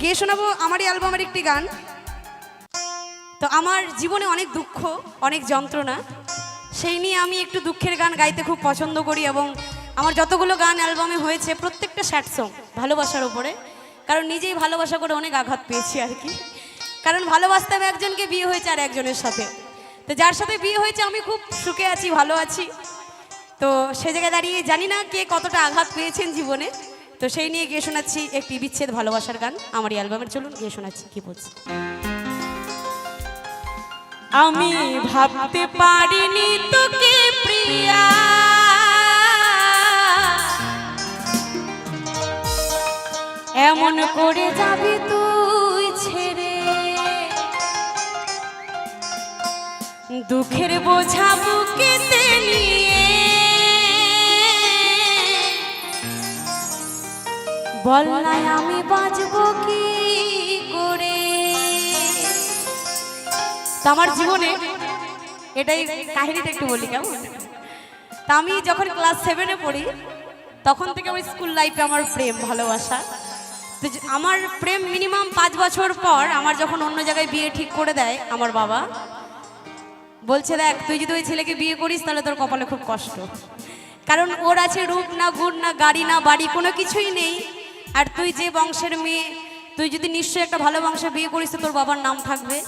গেয়ে শোনাবো আমারই অ্যালবামের একটি গান। তো আমার জীবনে অনেক দুঃখ, অনেক যন্ত্রণা, সেই নিয়ে আমি একটু দুঃখের গান গাইতে খুব পছন্দ করি। এবং আমার যতগুলো গান অ্যালবামে হয়েছে প্রত্যেকটা স্যাড সং, ভালোবাসার উপরে। কারণ নিজেই ভালোবাসা করে অনেক আঘাত পেয়েছি আর কি। কারণ ভালোবাসতাম একজনকে, বিয়ে হয়েছে আর একজনের সাথে। তো যার সাথে বিয়ে হয়েছে আমি খুব সুখে আছি, ভালো আছি। তো সে জায়গায় দাঁড়িয়ে জানি না কে কতটা আঘাত পেয়েছেন জীবনে। তো সেই নিয়ে গিয়ে শোনাচ্ছি একটি বিচ্ছেদ ভালোবাসার গান আমারই অ্যালবামের। চলুন গিয়ে শোনাচ্ছি কি বলছি। আমি ভাবতে পারিনি তোকে প্রিয়া, এমন করে যাবি তুই ছেড়ে, দুঃখের বোঝা বুকেতে নিয়ে, বল না আমি বাঁচবো কি করে। তো আমার জীবনে এটাই কাহিনীটা একটু বলি কেমন। তা আমি যখন ক্লাস 7-এ পড়ি তখন থেকে ওই স্কুল লাইফে আমার প্রেম ভালোবাসা। তো আমার প্রেম মিনিমাম 5 বছর পর আমার যখন অন্য জায়গায় বিয়ে ঠিক করে দেয় আমার বাবা, বলছে দেখ তুই যদি ওই ছেলেকে বিয়ে করিস তাহলে তোর কপালে খুব কষ্ট। কারণ ওর আছে রূপ না, গুণ না, গাড়ি না, বাড়ি, কোনো কিছুই নেই। আর তুই যে বংশের মেয়ে, তুই যদি নিশ্চয়ই একটা ভালো বংশে বিয়ে করিস তো তোর বাবার নাম থাকবে।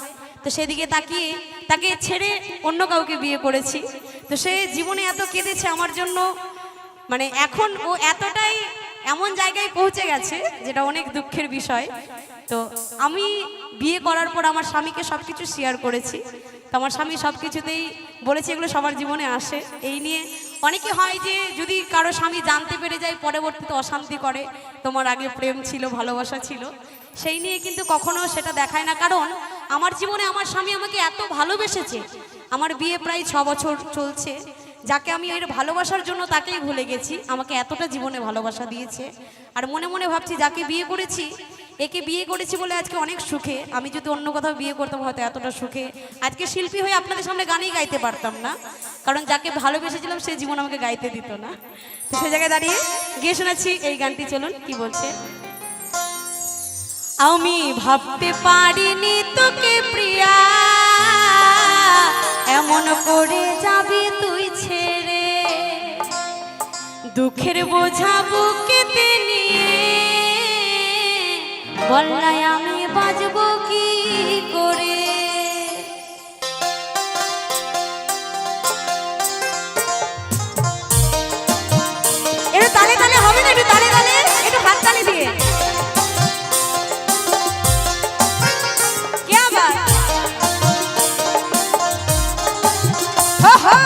তো সেদিকে তাকিয়ে তাকে ছেড়ে অন্য কাউকে বিয়ে করেছি। তো সে জীবনে এত কেঁদেছে আমার জন্য, মানে এখন ও এতটাই এমন জায়গায় পৌঁছে গেছে যেটা অনেক দুঃখের বিষয়। তো আমি বিয়ে করার পর আমার স্বামীকে সব কিছু শেয়ার করেছি। তো আমার স্বামী সব কিছুতেই বলেছে এগুলো সবার জীবনে আসে। এই নিয়ে অনেকে হয় যে যদি কারো স্বামী জানতে পেরে যায় পরবর্তীতে অশান্তি করে, তোমার আগে প্রেম ছিল, ভালোবাসা ছিল, সেই নিয়ে কিন্তু কখনো সেটা দেখায় না। কারণ আমার জীবনে আমার স্বামী আমাকে এত ভালোবেসেছে। আমার বিয়ে প্রায় 6 বছর চলছে, যাকে আমি এর ভালোবাসার জন্য তাকেই ভুলে গেছি, আমাকে এতটা জীবনে ভালোবাসা দিয়েছে। আর মনে মনে ভাবছি যাকে বিয়ে করেছি, একে বিয়ে করেছি বলে আজকে অনেক সুখে। আমি যদি অন্য কোথাও বিয়ে করতাম হয়তো এতটা সুখে আজকে শিল্পী হয়ে আপনাদের সামনে গানই গাইতে পারতাম না। কারণ যাকে ভালোবেসেছিলাম সে জীবন আমাকে গাইতে দিত না। তো সে জায়গায় দাঁড়িয়ে গিয়ে শোনাচ্ছি এই গানটি। চলুন কি বলছে। আমি ভাবতে পারিনি তোকে প্রিয়া, এমন করে যাবি তুই ছেড়ে, দুঃখের বোঝা বুকেতে নিয়ে, বল না আমি বাঁচবো কি করে। একটু তালে তালে হবে না, একটু তালে তালে, একটু হাত তালে দিয়ে। क्या बात, हो हो।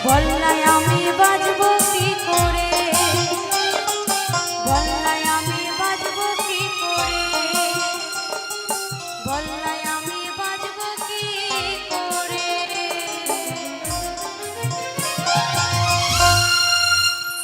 বললাই আমি বাজবো কি করে, বললাই আমি বাজবো কি করে, বললাই